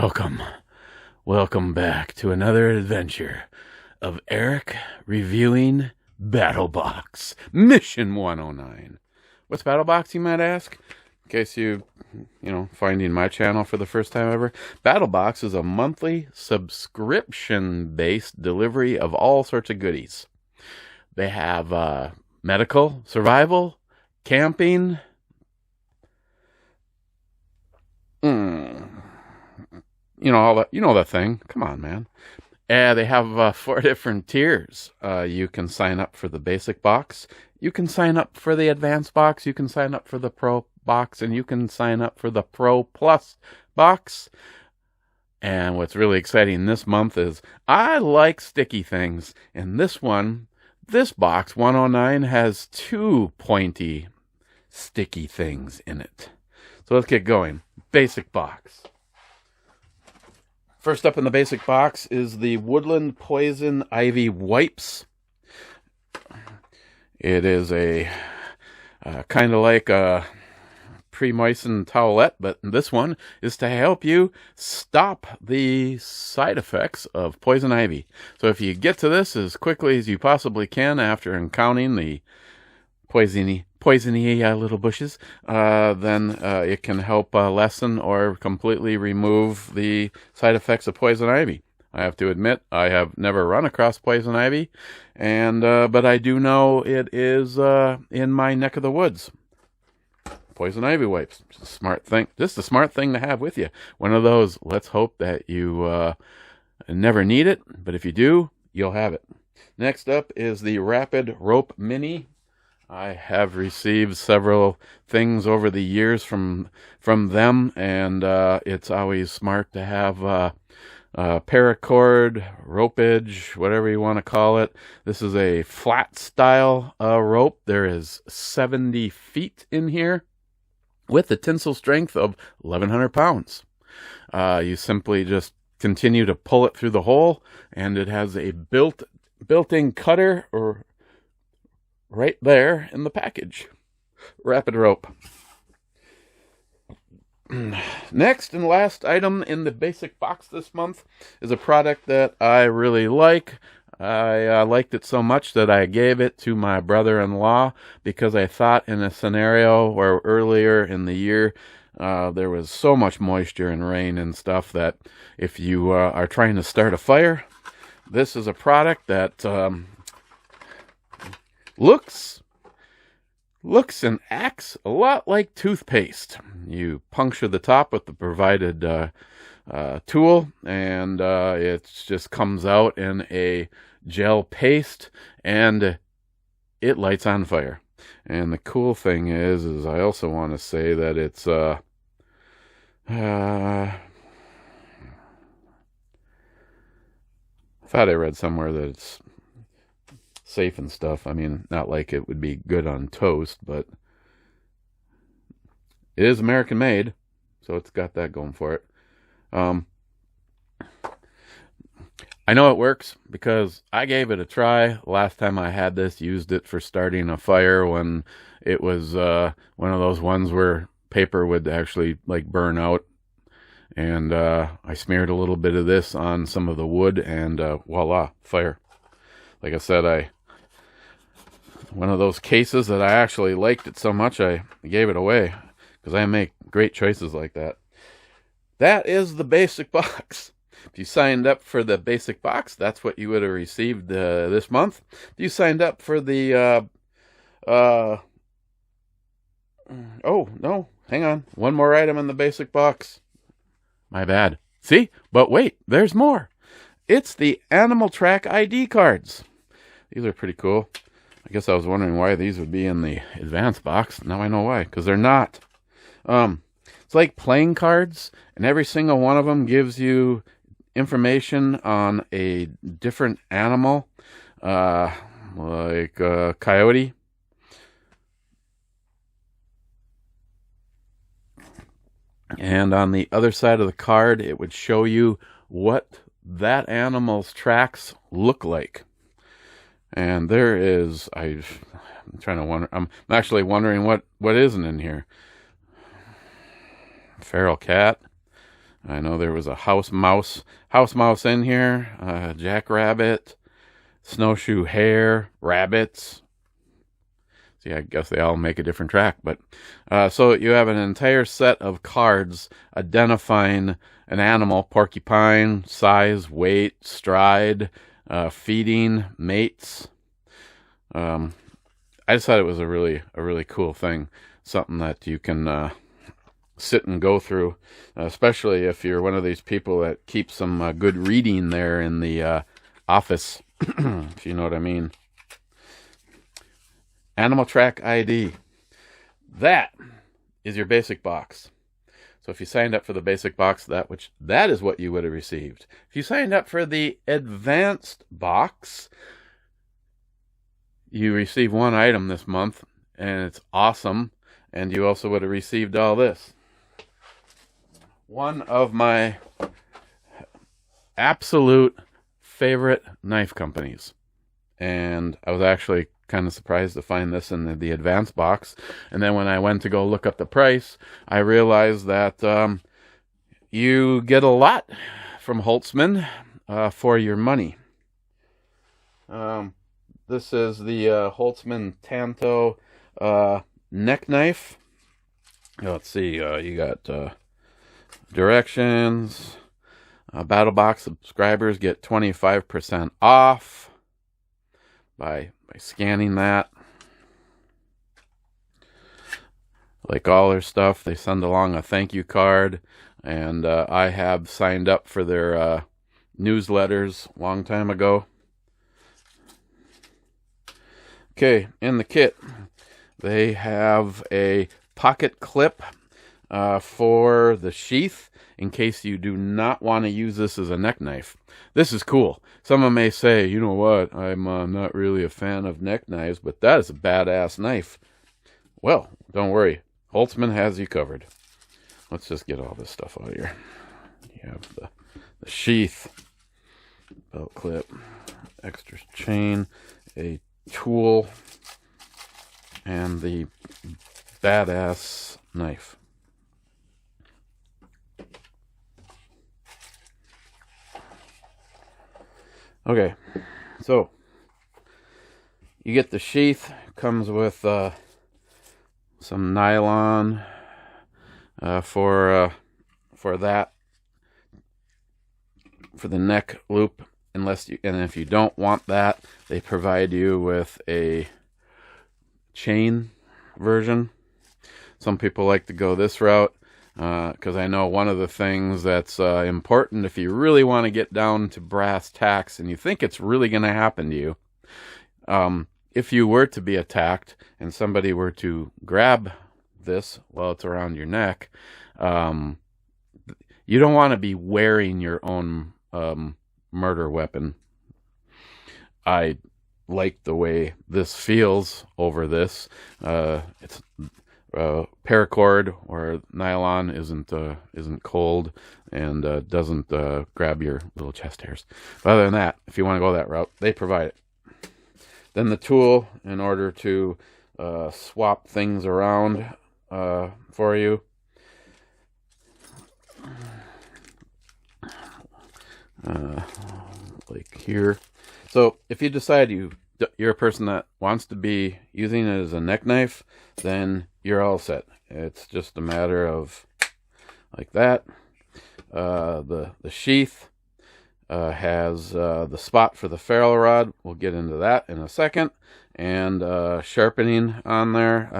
Welcome. Welcome back to another adventure of Eric reviewing BattlBox Mission 109. What's BattlBox, you might ask? In case finding my channel for the first time ever. BattlBox is a monthly subscription-based delivery of all sorts of goodies. They have medical, survival, camping, that thing. Come on, man. They have 4 different tiers. You can sign up for the basic box. You can sign up for the advanced box. You can sign up for the pro box, and you can sign up for the pro plus box. And what's really exciting this month is I like sticky things. And this box 109 has 2 pointy sticky things in it. So let's get going. Basic box. First up in the basic box is the Woodland Poison Ivy Wipes. It is a kind of like a pre-moistened towelette, but this one is to help you stop the side effects of poison ivy. So if you get to this as quickly as you possibly can after encountering the poisony little bushes, then it can help lessen or completely remove the side effects of poison ivy. I have to admit, I have never run across poison ivy, but I do know it is in my neck of the woods. Poison ivy wipes, just a smart thing. Just a smart thing to have with you. One of those. Let's hope that you never need it, but if you do, you'll have it. Next up is the Rapid Rope Mini. I have received several things over the years from them, and it's always smart to have paracord, ropage, whatever you want to call it. This is a flat style rope. There is 70 feet in here with a tensile strength of 1,100 pounds. You simply just continue to pull it through the hole, and it has a built-in cutter or right there in the package. Rapid rope. Next and last item in the basic box this month is a product that I really like. I liked it so much that I gave it to my brother-in-law because I thought in a scenario where earlier in the year there was so much moisture and rain and stuff that if you are trying to start a fire, this is a product that looks and acts a lot like toothpaste. You puncture the top with the provided tool, and it just comes out in a gel paste, and it lights on fire. And the cool thing is I also want to say that it's I thought I read somewhere that it's safe and stuff. I mean, not like it would be good on toast, but it is American made, so it's got that going for it. I know it works because I gave it a try last time I had this, used it for starting a fire when it was one of those ones where paper would actually burn out, and I smeared a little bit of this on some of the wood, and voila, fire. Like I said, one of those cases that I actually liked it so much I gave it away because I make great choices like that. That is the basic box. If you signed up for the basic box, that's what you would have received this month. If you signed up for the oh no, hang on, one more item in the basic box. My bad. See? But wait, there's more. It's the Animal Track ID cards. These are pretty cool. I guess I was wondering why these would be in the advanced box. Now I know why, because they're not. It's like playing cards, and every single one of them gives you information on a different animal, like a coyote. And on the other side of the card, it would show you what that animal's tracks look like. And there is, I'm actually wondering what isn't in here. Feral cat, I know there was a house mouse in here, jackrabbit, snowshoe hare, rabbits. See, I guess they all make a different track, but so you have an entire set of cards identifying an animal: porcupine, size, weight, stride, feeding, mates. I just thought it was a really cool thing, something that you can sit and go through, especially if you're one of these people that keeps some good reading there in the office, if you know what I mean. Animal Track ID. That is your basic box. So if you signed up for the basic box, that is what you would have received. If you signed up for the advanced box, you receive one item this month, and it's awesome. And you also would have received all this. One of my absolute favorite knife companies. And I was actually kind of surprised to find this in the advanced box. And then when I went to go look up the price, I realized that you get a lot from Holtzman for your money. This is the Holtzman Tanto neck knife. Let's see, you got directions. BattlBox subscribers get 25% off by scanning that. Like all their stuff, they send along a thank you card, and I have signed up for their newsletters a long time ago. Okay, in the kit, they have a pocket clip for the sheath in case you do not want to use this as a neck knife. This is cool. Someone may say, you know what, I'm not really a fan of neck knives, but that is a badass knife. Well, don't worry. Holtzman has you covered. Let's just get all this stuff out of here. You have the sheath, belt clip, extra chain, a tool, and the badass knife. Okay, so you get the sheath. Comes with some nylon for that, for the neck loop. And if you don't want that, they provide you with a chain version. Some people like to go this route, because I know one of the things that's important if you really want to get down to brass tacks and you think it's really going to happen to you, if you were to be attacked and somebody were to grab this while it's around your neck, you don't want to be wearing your own murder weapon. I like the way this feels over this. It's paracord or nylon isn't cold and doesn't grab your little chest hairs. But other than that, if you want to go that route, they provide it. Then the tool, in order to swap things around for you. Like here. So if you decide you're a person that wants to be using it as a neck knife, then you're all set. It's just a matter of like that. The sheath has the spot for the ferrule rod. We'll get into that in a second. And sharpening on there.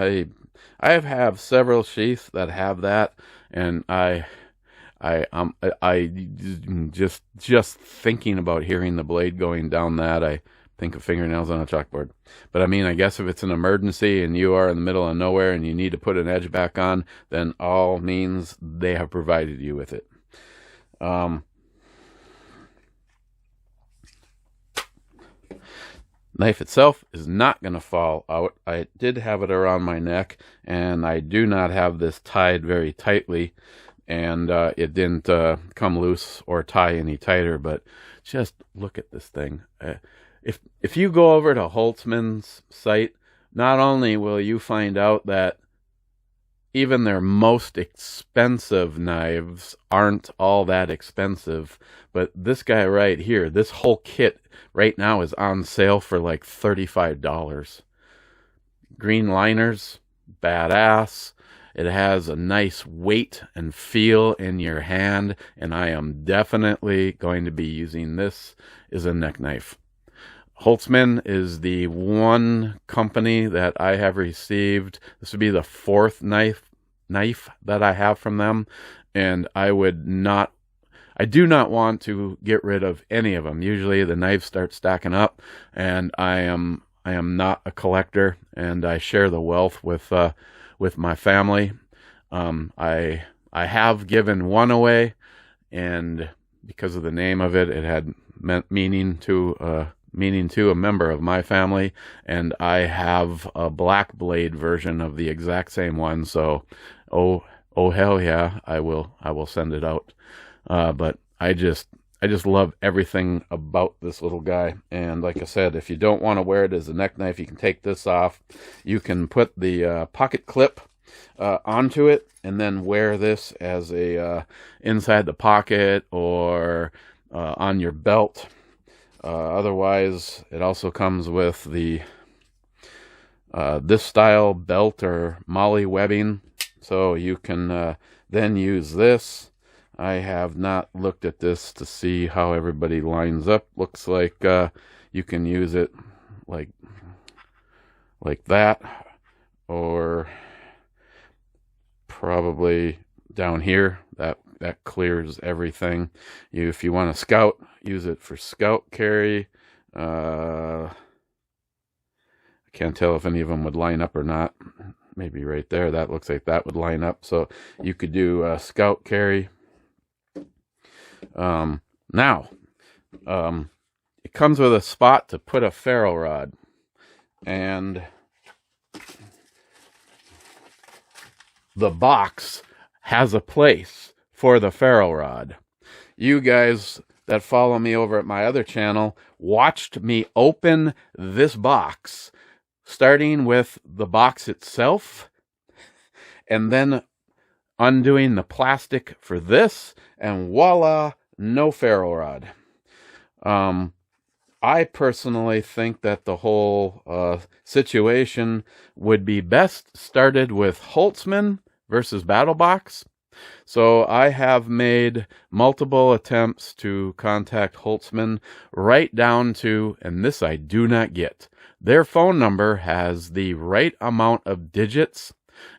I have several sheaths that have that, and I just thinking about hearing the blade going down that, I think of fingernails on a chalkboard. But I mean, I guess if it's an emergency and you are in the middle of nowhere and you need to put an edge back on, then all means they have provided you with it. Knife itself is not going to fall out. I did have it around my neck, and I do not have this tied very tightly, and it didn't come loose or tie any tighter. But just look at this thing. If you go over to Holtzman's site, not only will you find out that even their most expensive knives aren't all that expensive. But this guy right here, this whole kit right now is on sale for like $35. Green liners, badass. It has a nice weight and feel in your hand, and I am definitely going to be using this as a neck knife. Holtzman is the one company that I have received. This would be the fourth knife that I have from them, and I do not want to get rid of any of them. Usually the knives start stacking up, and I am not a collector, and I share the wealth with my family. I have given one away, and because of the name of it, it had meaning to a member of my family, and I have a black blade version of the exact same one. So, oh hell yeah, I will send it out. But I just love everything about this little guy. And like I said, if you don't want to wear it as a neck knife, you can take this off. You can put the pocket clip onto it and then wear this as a inside the pocket or on your belt. Otherwise, it also comes with the this style belt or molly webbing, so you can then use this. I have not looked at this to see how everybody lines up. Looks like you can use it like that, or probably down here. That clears everything. If you want to scout, use it for scout carry. I can't tell if any of them would line up or not. Maybe right there, that looks like that would line up. So you could do scout carry. Now, it comes with a spot to put a ferro rod, and the box has a place for the ferro rod. You guys that follow me over at my other channel watched me open this box, starting with the box itself and then undoing the plastic for this, and voila, no ferro rod. I personally think that the whole situation would be best started with Holtzman versus BattlBox. So I have made multiple attempts to contact Holtzman, right down to, and this I do not get, their phone number has the right amount of digits,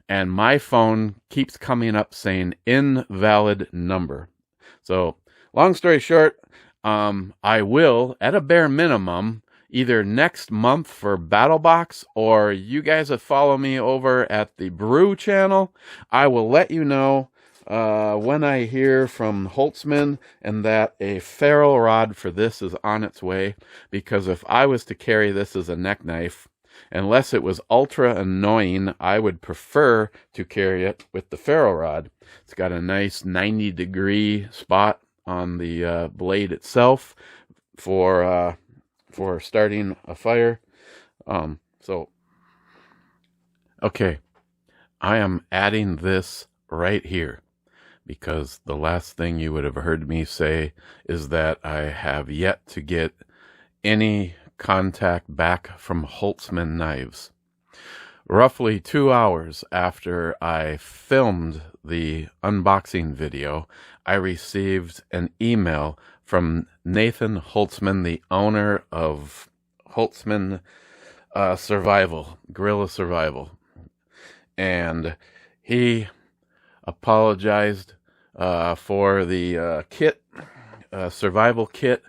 and my phone keeps coming up saying invalid number. So long story short, I will, at a bare minimum, either next month for BattlBox, or you guys that follow me over at the Brew channel, I will let you know when I hear from Holtzman and that a ferro rod for this is on its way. Because if I was to carry this as a neck knife, unless it was ultra annoying, I would prefer to carry it with the ferro rod. It's got a nice 90-degree spot on the blade itself for starting a fire. Okay, I am adding this right here, because the last thing you would have heard me say is that I have yet to get any contact back from Holtzman Knives. Roughly 2 hours after I filmed the unboxing video, I received an email from Nathan Holtzman, the owner of Holtzman Guerrilla Survival. And he apologized for the kit, survival kit,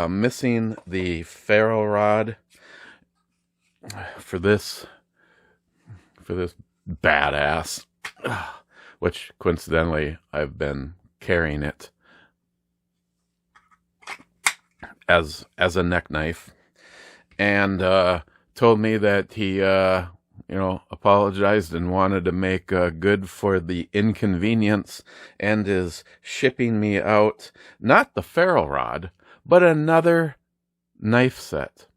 missing the ferro rod for this badass, which coincidentally I've been carrying it as a neck knife, and told me that he apologized and wanted to make good for the inconvenience, and is shipping me out not the ferro rod but another knife set.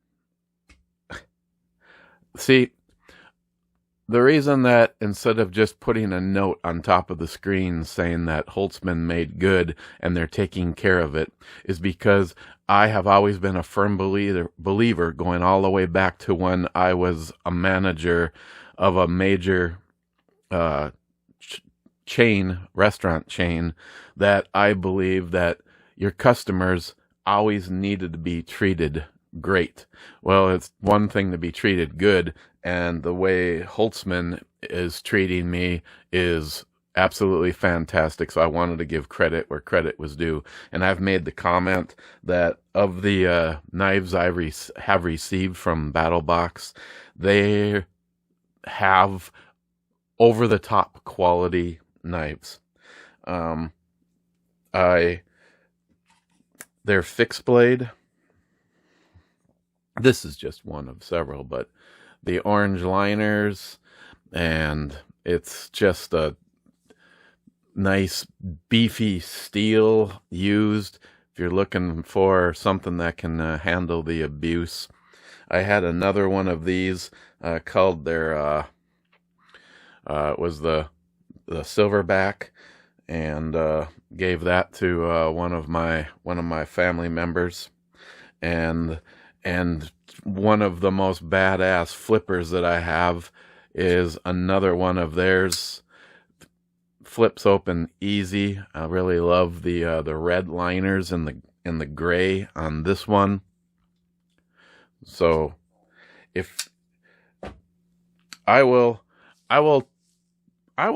See, The reason that instead of just putting a note on top of the screen saying that Holtzman made good and they're taking care of it is because I have always been a firm believer going all the way back to when I was a manager of a major restaurant chain, that I believe that your customers always needed to be treated great. Well, it's one thing to be treated good, and the way Holtzman is treating me is absolutely fantastic. So I wanted to give credit where credit was due. And I've made the comment that of the knives I have received from BattlBox, they have over-the-top quality knives. They're fixed blade. This is just one of several, but the orange liners, and it's just a nice beefy steel used if you're looking for something that can handle the abuse. I had another one of these called their it was the silverback, and gave that to one of my family members, and one of the most badass flippers that I have is another one of theirs. Flips open easy. I really love the red liners and the gray on this one. So if I will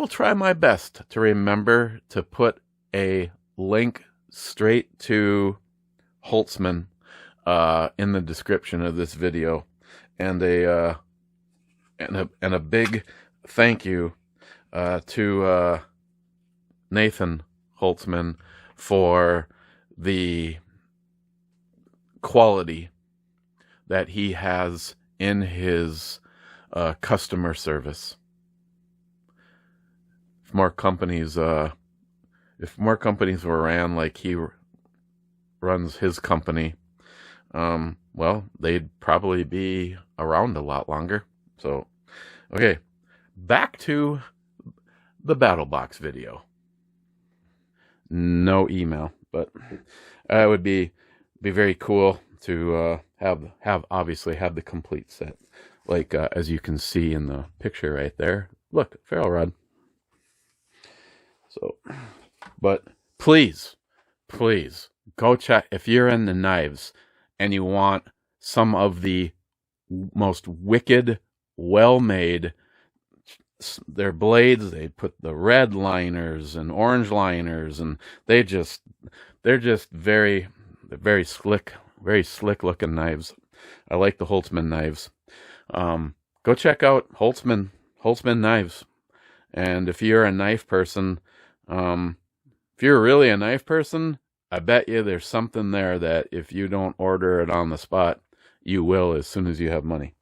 try my best to remember to put a link straight to Holtzman in the description of this video, and a big thank you to Nathan Holtzman for the quality that he has in his customer service. If more companies were ran like he runs his company, well, they'd probably be around a lot longer. So, okay, back to the BattlBox video. No email, but it would be very cool to have the complete set, like as you can see in the picture right there. Look, ferrule rod. So, but please go check if you're in the knives and you want some of the most wicked, well-made. Their blades, they put the red liners and orange liners, and they're just very slick looking knives. I like the Holtzman knives. Go check out Holtzman knives. And if you're a knife person, if you're really a knife person, I bet you there's something there that if you don't order it on the spot, you will as soon as you have money.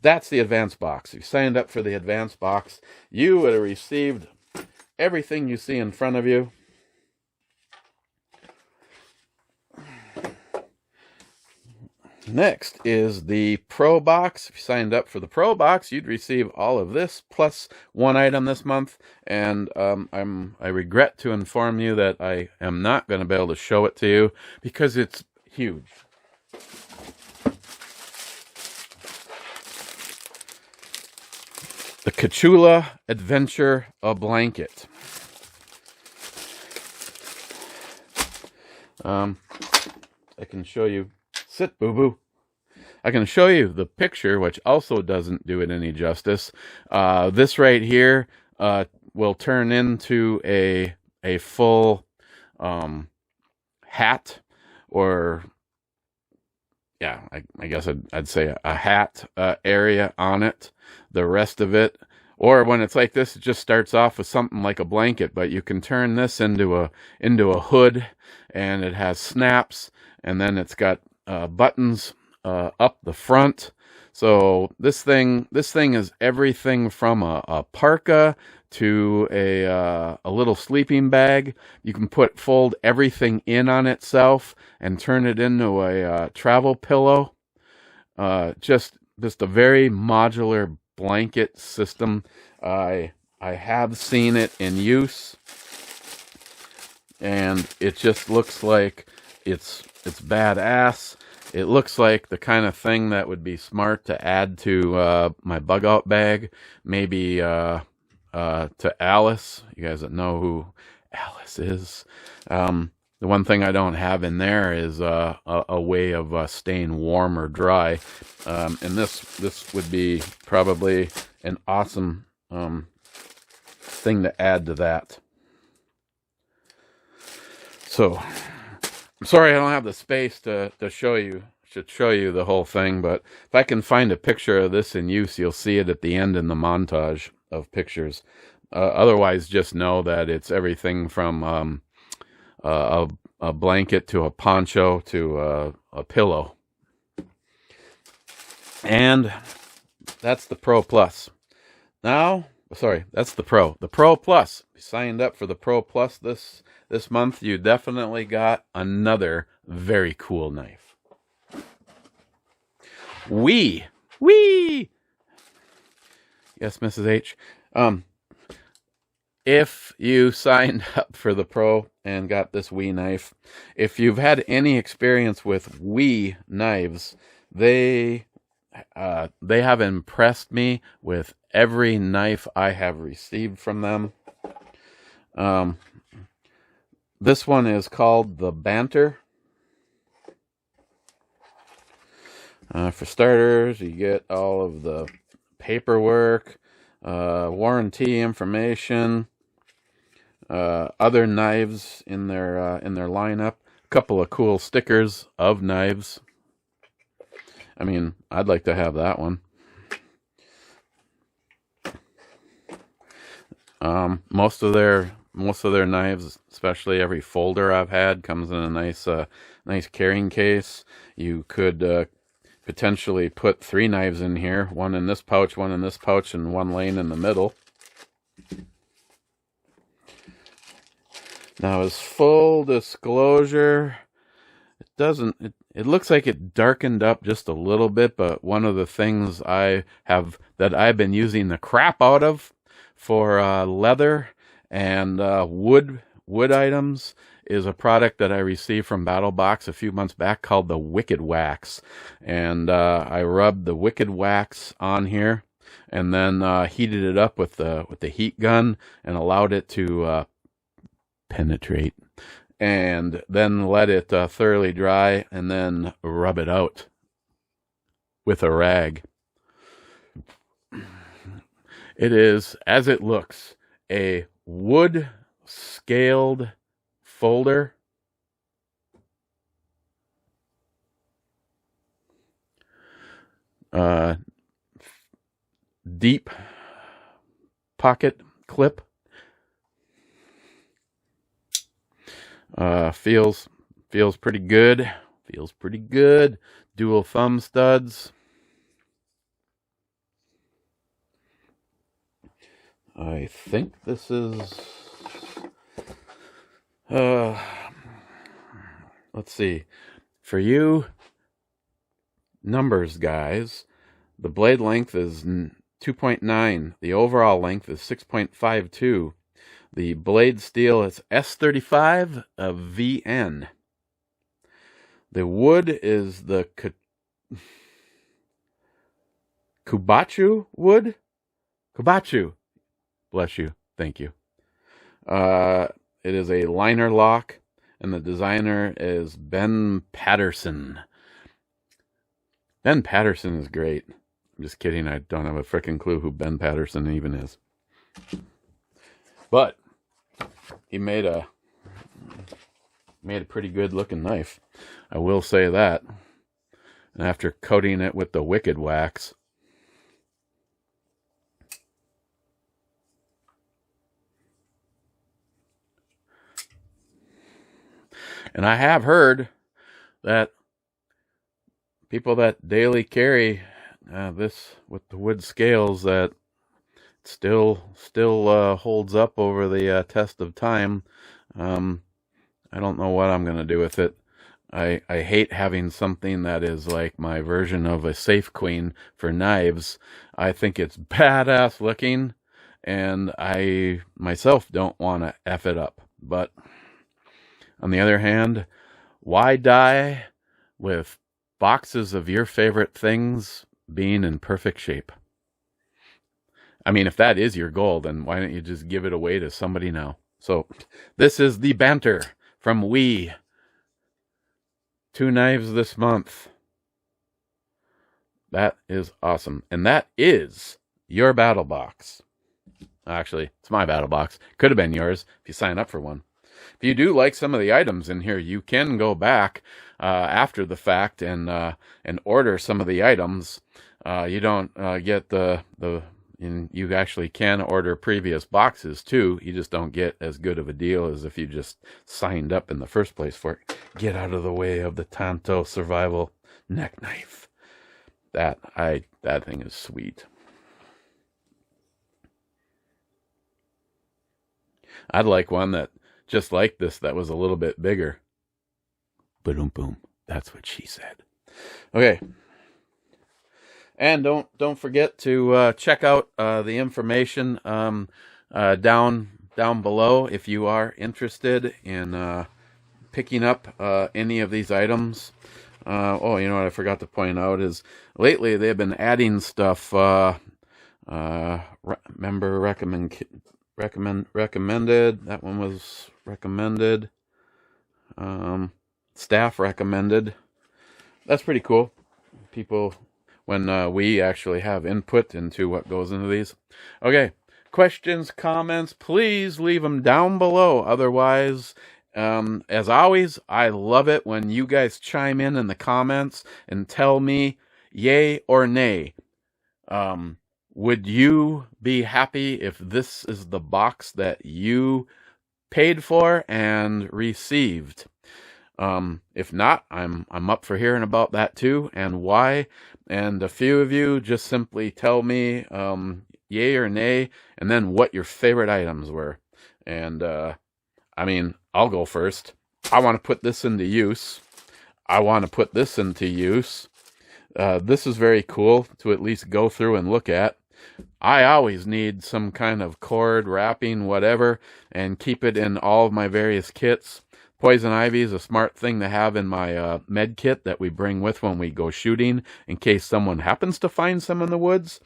That's the advance box. If you signed up for the advance box, you would have received everything you see in front of you. Next is the Pro Box. If you signed up for the Pro Box, you'd receive all of this plus one item this month. And I regret to inform you that I am not going to be able to show it to you because it's huge. The Cachula Adventure a Blanket. I can show you. Sit, boo-boo. I can show you the picture, which also doesn't do it any justice. This right here will turn into a full hat, or yeah, I guess I'd say a hat area on it. The rest of it, or when it's like this, it just starts off with something like a blanket, but you can turn this into a hood, and it has snaps, and then it's got buttons up the front. So this thing is everything from a parka to a little sleeping bag. You can fold everything in on itself and turn it into a travel pillow. Just a very modular blanket system. I have seen it in use, and it just looks like it's badass. It looks like the kind of thing that would be smart to add to my bug out bag. Maybe to Alice. You guys that know who Alice is. The one thing I don't have in there is a way of staying warm or dry. And this would be probably an awesome thing to add to that. So, I'm sorry I don't have the space to show you. Should show you the whole thing, but if I can find a picture of this in use, you'll see it at the end in the montage of pictures. Otherwise, just know that it's everything from a blanket to a poncho to a pillow. And that's the Pro Plus. Now, sorry, that's the Pro. The Pro Plus. If you signed up for the Pro Plus this month, you definitely got another very cool knife. Wee! Yes, Mrs. H. If you signed up for the Pro and got this Wee knife, if you've had any experience with Wee knives, they have impressed me with every knife I have received from them. This one is called the Banter. For starters, you get all of the paperwork, warranty information, other knives in their lineup, a couple of cool stickers of knives. I mean, I'd like to have that one. Most of their knives, especially every folder I've had, comes in a nice carrying case. You could potentially put 3 knives in here, one in this pouch, one in this pouch, and one laying in the middle. Now, as full disclosure, it looks like it darkened up just a little bit, but one of the things I've been using the crap out of for leather and wood items is a product that I received from BattlBox a few months back called the Wicked Wax. And I rubbed the Wicked Wax on here and then heated it up with the heat gun and allowed it to penetrate, and then let it thoroughly dry and then rub it out with a rag. It is, as it looks, a wood scaled folder. Deep pocket clip. Feels pretty good. Feels pretty good. Dual thumb studs. I think this is let's see. For you numbers guys, the blade length is 2.9. The overall length is 6.52. The blade steel is S35 of VN. The wood is the Kubachu wood. Kubachu. Bless you. Thank you. It is a liner lock, and the designer is Ben Patterson. Ben Patterson is great. I'm just kidding. I don't have a freaking clue who Ben Patterson even is. But he made a pretty good looking knife. I will say that. And after coating it with the Wicked Wax, and I have heard that people that daily carry this with the wood scales, that still holds up over the test of time. I don't know what I'm going to do with it. I hate having something that is like my version of a Safe Queen for knives. I think it's badass looking, and I myself don't want to F it up. But on the other hand, why die with boxes of your favorite things being in perfect shape? I mean, if that is your goal, then why don't you just give it away to somebody now? So this is the banter from We. 2 knives this month. That is awesome. And that is your BattlBox. Actually, it's my BattlBox. Could have been yours if you sign up for one. If you do like some of the items in here, you can go back after the fact and order some of the items. You don't get you actually can order previous boxes too. You just don't get as good of a deal as if you just signed up in the first place for it. Get out of the way of the Tanto Survival neck knife. That thing is sweet. I'd like one that just like this that was a little bit bigger. Boom, boom. That's what she said. Okay. And don't forget to check out the information down below if you are interested in picking up any of these items. Oh, you know what I forgot to point out is lately they've been adding stuff. Member recommended. That one was recommended. Staff recommended. That's pretty cool. People, when we actually have input into what goes into these. Okay, questions, comments, please leave them down below. Otherwise, as always, I love it when you guys chime in the comments and tell me yay or nay. Would you be happy if this is the box that you paid for and received? If not, I'm up for hearing about that too, and why. And a few of you just simply tell me yay or nay, and then what your favorite items were. And I mean, I'll go first. I want to put this into use. I want to put this into use. This is very cool to at least go through and look at. I always need some kind of cord, wrapping, whatever, and keep it in all of my various kits. Poison ivy is a smart thing to have in my med kit that we bring with when we go shooting in case someone happens to find some in the woods.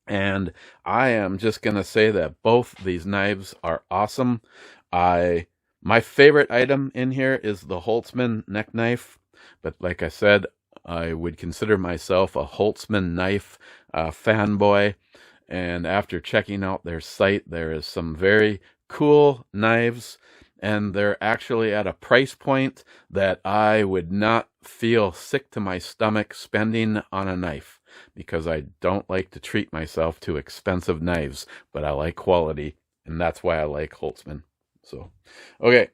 And I am just going to say that both these knives are awesome. My favorite item in here is the Holtzman neck knife. But like I said, I would consider myself a Holtzman knife fanboy. And after checking out their site, there is some very cool knives. And they're actually at a price point that I would not feel sick to my stomach spending on a knife. Because I don't like to treat myself to expensive knives. But I like quality. And that's why I like Holtzman. So, okay.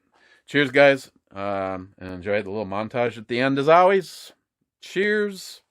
Cheers, guys. And enjoy the little montage at the end as always. Cheers.